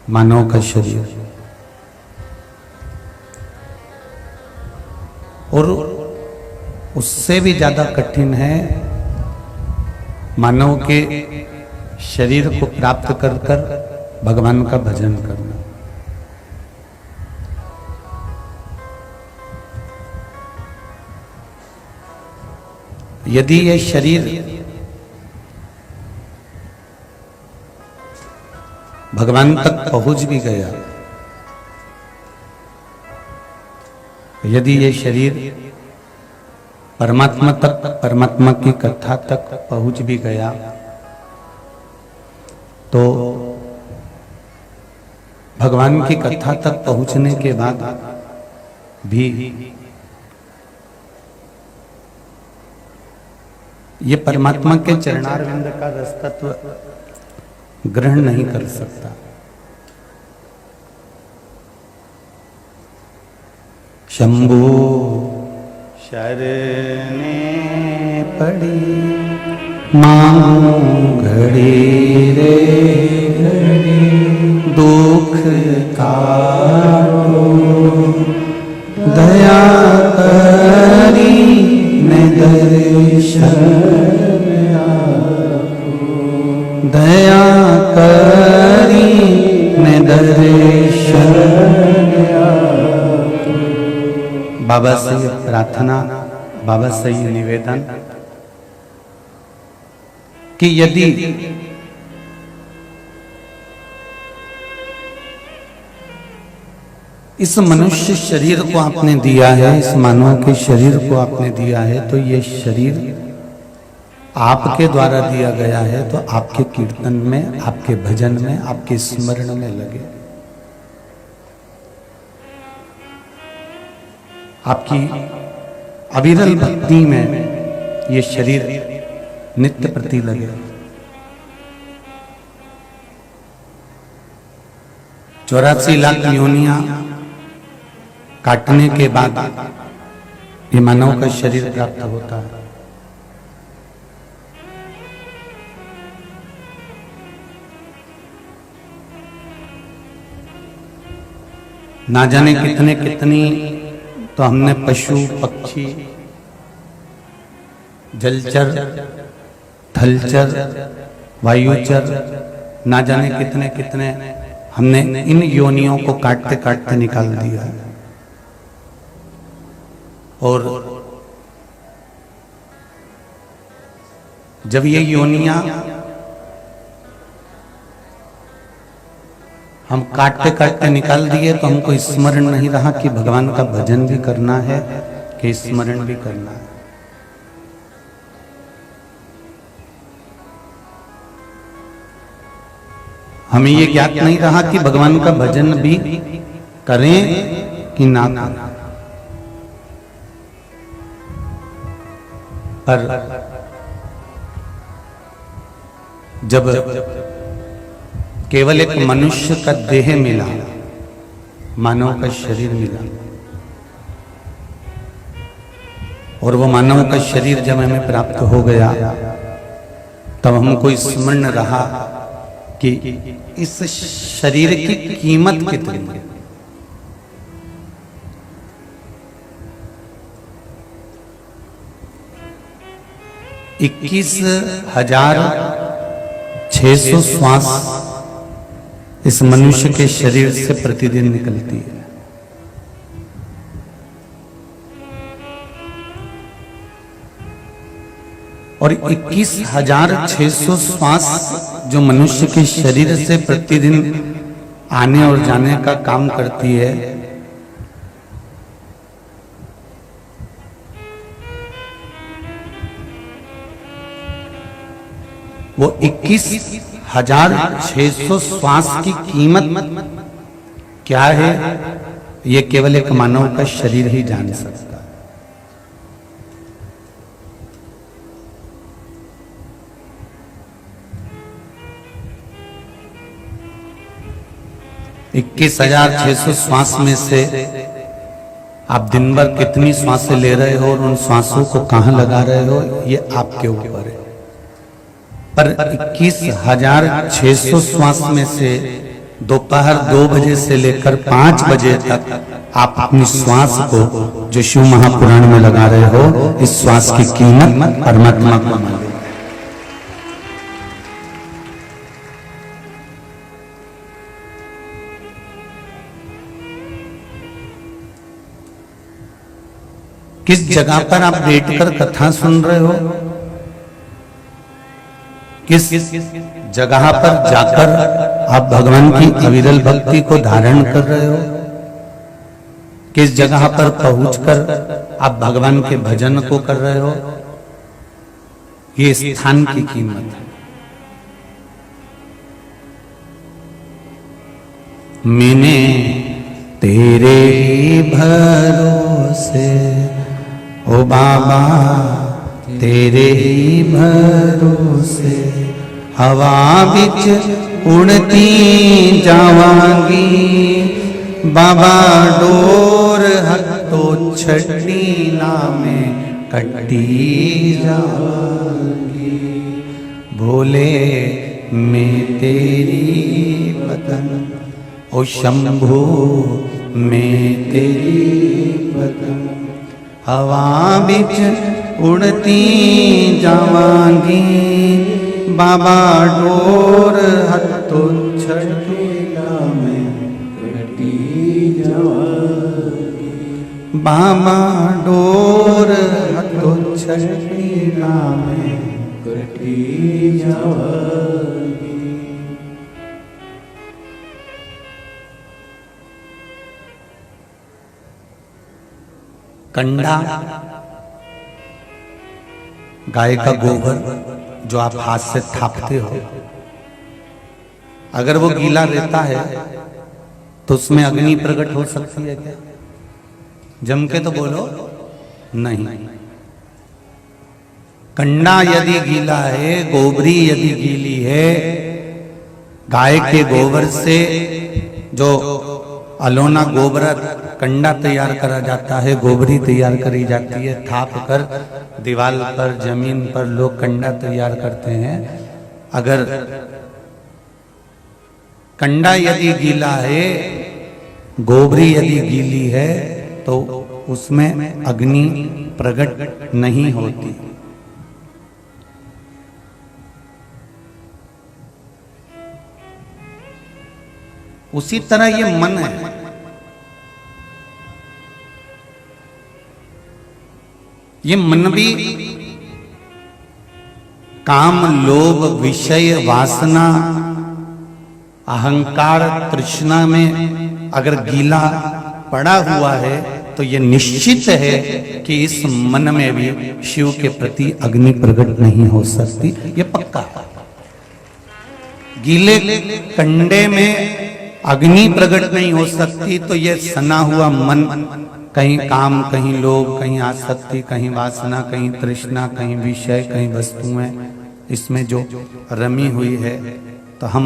मानव का शरीर, और उससे भी ज्यादा कठिन है मानव के शरीर को प्राप्त कर कर भगवान का भजन करना। यदि ये शरीर भगवान तक पहुंच भी गया, यदि ये शरीर परमात्मा तक, परमात्मा की कथा तक पहुंच भी गया, तो भगवान की कथा तक पहुंचने के बाद भी ये परमात्मा के चरणारविंद का रसतत्व ग्रहण नहीं कर सकता। शंभो शरणे पड़ी मांगू घड़ी रे घड़ी, दुख तारो दया करी ने दर्शन आपो, दया करी ने दर्शन आपो। बाबा से प्रार्थना, बाबा से निवेदन कि यदि इस मनुष्य शरीर को आपने दिया है, इस मानव के शरीर को आपने दिया है, तो ये शरीर आपके द्वारा दिया गया है, तो आपके कीर्तन में, आपके भजन में, आपके स्मरण में लगे, आपकी अविरल भक्ति में ये शरीर नित्य प्रति लगे। 84 लाख योनियां काटने के बाद ये मानव का शरीर प्राप्त होता है। ना जाने कितने कितनी तो हमने पशु पक्षी जलचर थलचर वायुचर ना जाने कितने कितने हमने इन योनियों को काटते काटते निकाल दिया है। और जब ये योनियां हम काटते काटते निकाल दिए, तो हमको स्मरण नहीं रहा कि भगवान का भजन भी करना है, कि स्मरण भी करना है। हमें ये ज्ञात नहीं रहा कि भगवान का भजन भी करें कि ना करें। पर जब केवल एक मनुष्य का देह मिला, मानव का शरीर मिला, और वो मानव का शरीर जब हमें प्राप्त हो गया, तब हमको स्मरण रहा कि इस शरीर की कीमत कितनी है। इक्कीस 21,600 श्वास इस मनुष्य के शरीर से प्रतिदिन निकलती है। और 21,600 श्वास जो मनुष्य के शरीर से प्रतिदिन आने और जाने का काम करती है, वो 21,600 श्वास की कीमत क्या है, ये केवल एक मानव का शरीर ही जान सकता है। 21,600 श्वास में से आप दिन भर कितनी श्वासें ले रहे हो और उन श्वासों को कहां लगा रहे हो, ये आपके ऊपर है। पर 21,600 श्वास में से दोपहर 2 बजे से लेकर 5 बजे तक आप अपनी श्वास को जो शिव महापुराण में लगा रहे हो, इस श्वास की कीमत परमात्मा को मालूम। किस जगह पर आप बैठकर कथा सुन रहे हो, किस जगह पर जाकर आप भगवान की अविरल भक्ति को धारण कर रहे हो, किस जगह पर पहुंचकर आप भगवान के भजन को कर रहे हो, ये स्थान की कीमत है। मैंने तेरे ही भरोसे ओ बाबा, तेरे ही भरोसे हवा बिच उड़ती जावांगी, बाबा डोर हथो छड़ी ना में कटी जावांगी। भोले मैं तेरी बदन ओ शंभू, मैं तेरी बदन हवा बिच उड़ती जावांगी, बाबा डोर हथो छड़ीला में कटी जावांगी, बाबा डोर हथो छड़ीला में कटी जावांगी। कंडा गाय का गोबर जो आप हाथ से थापते हो, अगर वो गीला रहता है तो उसमें अग्नि प्रकट हो सकती है क्या? जम के तो बोलो नहीं। कंडा यदि गीला है, गोबरी यदि गीली है, गाय के गोबर से जो अलोना गोबरा कंडा तैयार करा जाता है, गोबरी तैयार करी जाती है, थाप कर दीवार पर जमीन पर लोग कंडा तैयार करते हैं। अगर कंडा यदि गीला है, गोबरी यदि गीली है, तो उसमें अग्नि प्रकट नहीं होती। उसी तरह ये मन है। ये मन भी काम, लोभ, विषय, वासना, अहंकार, तृष्णा में अगर गीला पड़ा हुआ है तो ये निश्चित है कि इस मन में भी शिव के प्रति अग्नि प्रकट नहीं हो सकती। ये पक्का। गीले कंडे में अग्नि प्रकट नहीं हो सकती तो ये सना हुआ मन, कहीं काम, कहीं लोभ, कहीं आसक्ति, कहीं वासना, कहीं तृष्णा, कहीं विषय, कहीं वस्तुएं, इसमें जो रमी हुई है, तो हम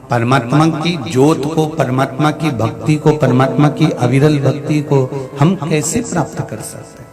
परमात्मा की ज्योत को, परमात्मा की भक्ति को, परमात्मा की अविरल भक्ति को हम कैसे प्राप्त कर सकते हैं?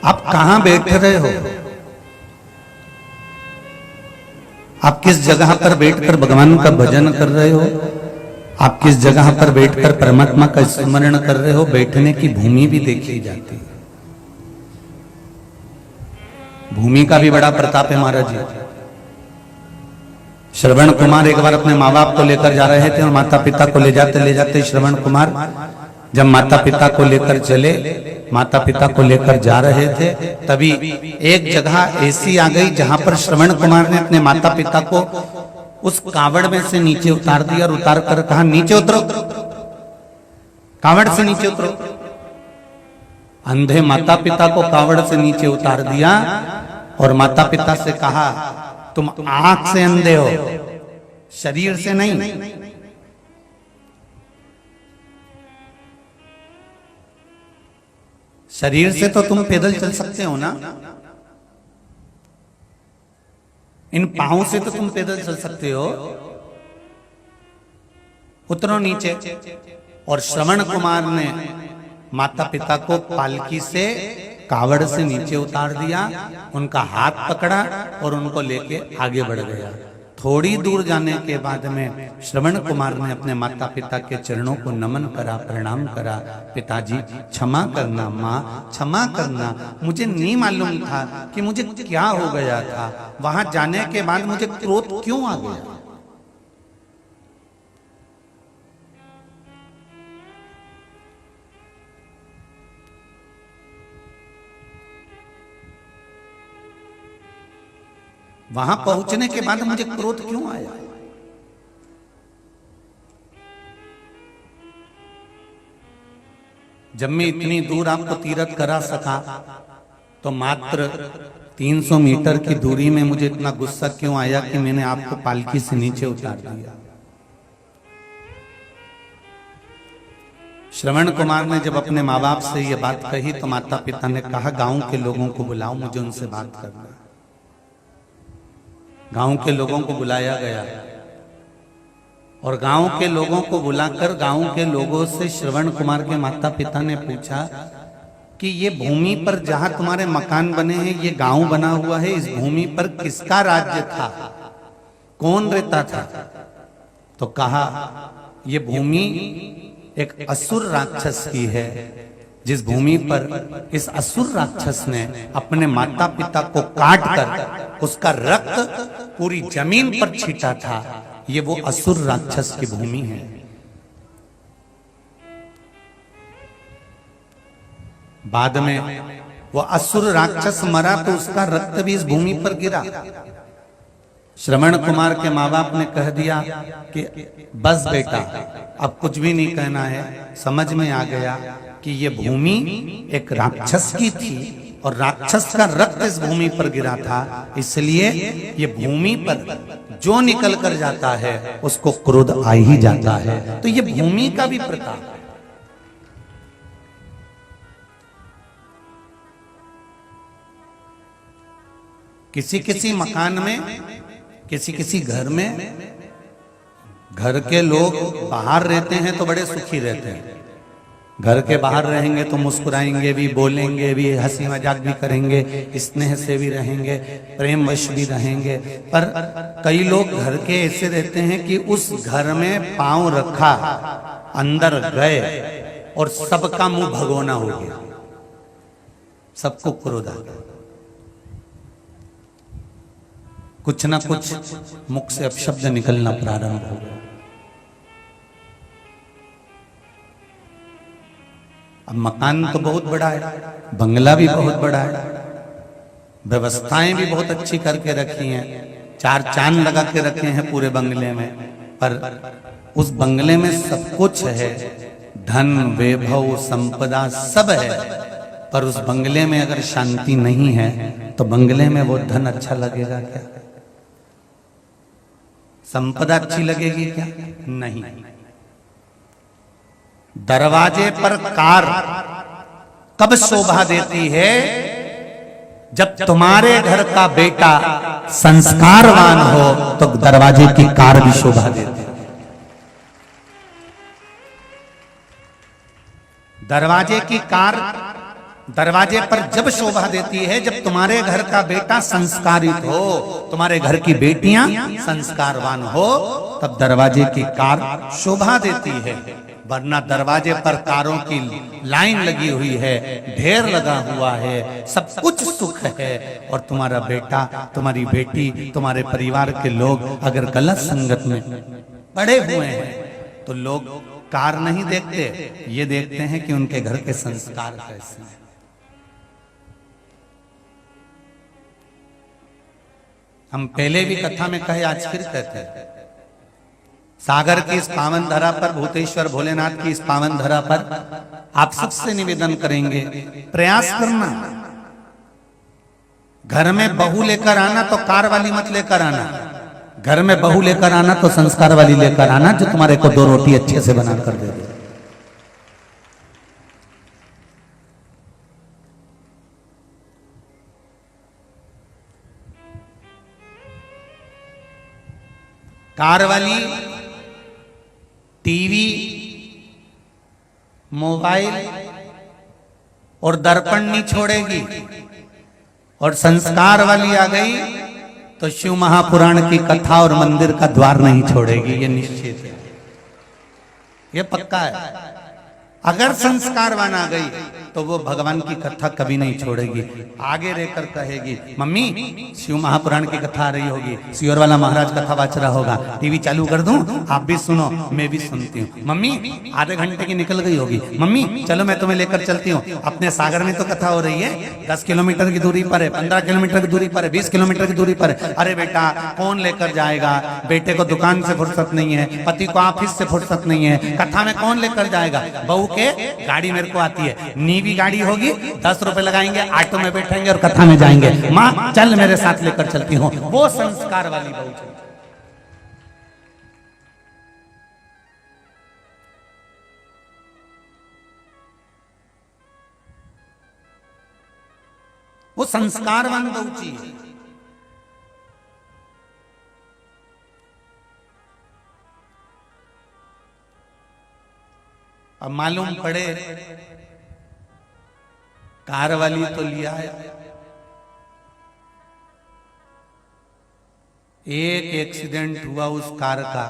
आप कहां बैठ रहे हो? आप किस जगह पर बैठकर भगवान का भजन कर रहे हो? आप किस जगह पर बैठकर परमात्मा का स्मरण कर रहे हो? बैठने की भूमि भी देखी जाती है। भूमि का भी बड़ा प्रताप है महाराज जी। श्रवण कुमार एक बार अपने माँ बाप को लेकर जा रहे थे और माता पिता को ले जाते श्रवण कुमार जब माता पिता को लेकर चले, माता पिता को लेकर जा रहे थे, तभी एक जगह ऐसी आ गई जहां पर श्रवण कुमार ने अपने माता पिता को उस कावड़ में से नीचे उतार दिया और उतार कर कहा, नीचे उतरो, कावड़ से नीचे उतरो। अंधे माता पिता को कावड़ से नीचे उतार दिया और माता पिता से कहा, तुम आंख से अंधे हो, शरीर से नहीं। शरीर से तो तुम पैदल चल सकते हो ना, इन पांवों से तो तुम पैदल चल सकते हो। उतरो नीचे। और श्रवण कुमार ने माता पिता को पालकी से कावड़ से नीचे उतार दिया, उनका हाथ पकड़ा और उनको लेके आगे बढ़ गया। थोड़ी दूर जाने के बाद में श्रवण कुमार ने अपने माता पिता के चरणों को नमन करा, प्रणाम करा। पिताजी क्षमा करना, माँ क्षमा करना, मुझे नहीं मालूम था कि मुझे क्या हो गया था, वहां जाने के बाद मुझे क्रोध क्यों आ गया। वहां पहुंचने के बाद मुझे क्रोध क्यों आया। जब मैं इतनी दूर आपको तीरथ करा सका तो मात्र 300 मीटर की दूरी में मुझे इतना गुस्सा क्यों आया कि मैंने आपको पालकी से नीचे उतार दिया। श्रवण कुमार ने जब अपने माँ बाप से यह बात कही तो माता पिता ने कहा गांव के लोगों को बुलाओ, मुझे उनसे बात करना। गांव के लोगों को बुलाया गया और गांव के लोगों को बुलाकर गांव के लोगों से श्रवण कुमार के माता पिता ने पूछा कि ये भूमि पर जहां तुम्हारे मकान बने हैं, ये गांव बना हुआ है, इस भूमि पर किसका राज्य था, कौन रहता था। तो कहा ये भूमि एक असुर राक्षस की है, जिस भूमि पर इस असुर राक्षस ने अपने माता पिता को काट कर उसका रक्त पूरी जमीन पर छीटा था, ये वो असुर राक्षस की भूमि है। बाद में वो असुर राक्षस मरा तो उसका रक्त भी इस भूमि पर गिरा। श्रवण कुमार के माँ बाप ने कह दिया कि बस बेटा अब कुछ भी नहीं कहना है, समझ में आ गया कि ये भूमि एक राक्षस की थी और राक्षस का रक्त इस भूमि पर गिरा था, इसलिए ये भूमि पर जो निकल कर जाता है उसको क्रोध आ ही जाता है। तो ये भूमि का भी प्रताप है। किसी किसी मकान में, किसी किसी घर में, घर के लोग बाहर रहते हैं तो बड़े सुखी रहते हैं। घर के बाहर रहेंगे तो मुस्कुराएंगे भी, बोलेंगे भी, हंसी मजाक भी करेंगे, स्नेह से भी रहेंगे, प्रेम वश भी रहेंगे। पर कई लोग घर के ऐसे रहते हैं कि उस घर में पांव रखा, अंदर गए और सबका मुंह भगोना हो गया, सबको क्रोध आ गया, कुछ ना कुछ मुख से अपशब्द निकलना प्रारंभ हो गया। अब मकान तो बहुत बड़ा है, बंगला भी बहुत बड़ा है, व्यवस्थाएं भी बहुत अच्छी करके रखी हैं, 4 चांद लगा के रखे हैं पूरे बंगले में, पर उस बंगले में सब कुछ है, धन वैभव संपदा सब है, पर उस बंगले में अगर शांति नहीं है तो बंगले में वो धन अच्छा लगेगा क्या, संपदा अच्छी लगेगी क्या, नहीं। दरवाजे पर कार कब शोभा देती है, जब तुम्हारे घर का बेटा संस्कारवान हो तो दरवाजे की कार भी शोभा देती है। दरवाजे की कार दरवाजे पर जब शोभा देती है जब तुम्हारे घर का बेटा संस्कारित हो, तुम्हारे घर की बेटियां संस्कारवान हो, तब दरवाजे की कार शोभा देती है। वरना दरवाजे पर कारों की लाइन लगी हुई है, ढेर लगा हुआ है, सब कुछ सुख है, और तुम्हारा बेटा, तुम्हारी बेटी, तुम्हारे परिवार के लोग अगर गलत संगत में पड़े हुए हैं तो लोग कार नहीं देखते, ये देखते हैं कि उनके घर के संस्कार कैसे हैं। हम पहले भी कथा में कहे, आज फिर कहते हैं, सागर की इस पावन धरा पर, भूतेश्वर भोलेनाथ की इस पावन धरा पर आप सबसे निवेदन करेंगे, प्रयास करना, घर में बहू लेकर आना तो कार वाली मत लेकर आना, घर में बहू लेकर आना तो संस्कार वाली लेकर आना, जो तुम्हारे को 2 रोटी अच्छे से बना कर दे दे। कार वाली, टीवी, मोबाइल और दर्पण नहीं छोड़ेगी, और संस्कार वाली आ गई तो शिव महापुराण की कथा और मंदिर का द्वार नहीं छोड़ेगी। ये निश्चित है, ये पक्का है। अगर संस्कारवान आ गई तो वो भगवान की कथा कभी नहीं छोड़ेगी। आगे रहकर कहेगी, मम्मी शिव महापुराण की कथा आ रही होगी, सियोर वाला महाराज कथा बाच रहा होगा, टीवी चालू कर दूं, आप भी सुनो, मैं भी सुनती हूँ। मम्मी आधे घंटे की निकल गई होगी, मम्मी चलो मैं तुम्हें लेकर चलती हूँ, अपने सागर में तो कथा हो रही है, 10 किलोमीटर की दूरी पर है, 15 किलोमीटर की दूरी पर है, 20 किलोमीटर की दूरी पर है। अरे बेटा कौन लेकर जाएगा, बेटे को दुकान से फुर्सत नहीं है, पति को ऑफिस से फुर्सत नहीं है, कथा में कौन लेकर जाएगा। बहू के गाड़ी मेरे को आती है, नीवी गाड़ी होगी, 10 रुपए लगाएंगे, ऑटो में बैठेंगे और कथा में जाएंगे। माँ चल मेरे साथ लेकर चलती हूँ। वो संस्कार वाली बहू चलती। वो संस्कारवान बहू चाहिए। अब मालूम पड़े कार वाली तो लिया है, एक एक्सीडेंट हुआ उस कार का,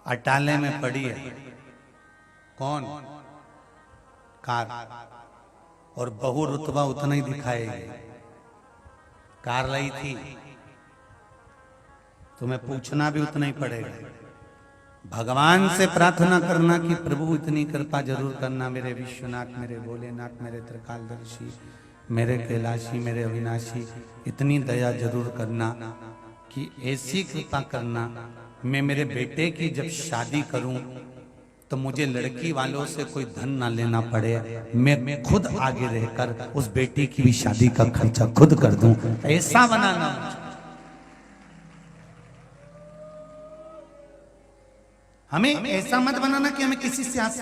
अटाले में पड़ी है। कौन? कार। और बहु रुतबा उतना ही दिखाएगी। कार लाई थी, तुम्हें पूछना भी उतना ही पड़ेगा। भगवान से प्रार्थना करना कि प्रभु इतनी कृपा जरूर करना, मेरे विश्वनाथ, मेरे भोलेनाथ, मेरे त्रिकालदर्शी, मेरे कैलाशी, मेरे अविनाशी, इतनी दया जरूर करना कि ऐसी कृपा करना मैं मेरे बेटे की जब शादी करूं तो मुझे लड़की वालों से कोई धन ना लेना पड़े, मैं खुद आगे रहकर उस बेटी की भी शादी का खर्चा खुद कर दूं। ऐसा बनाना। हमें ऐसा मत बनाना कि हमें किसी से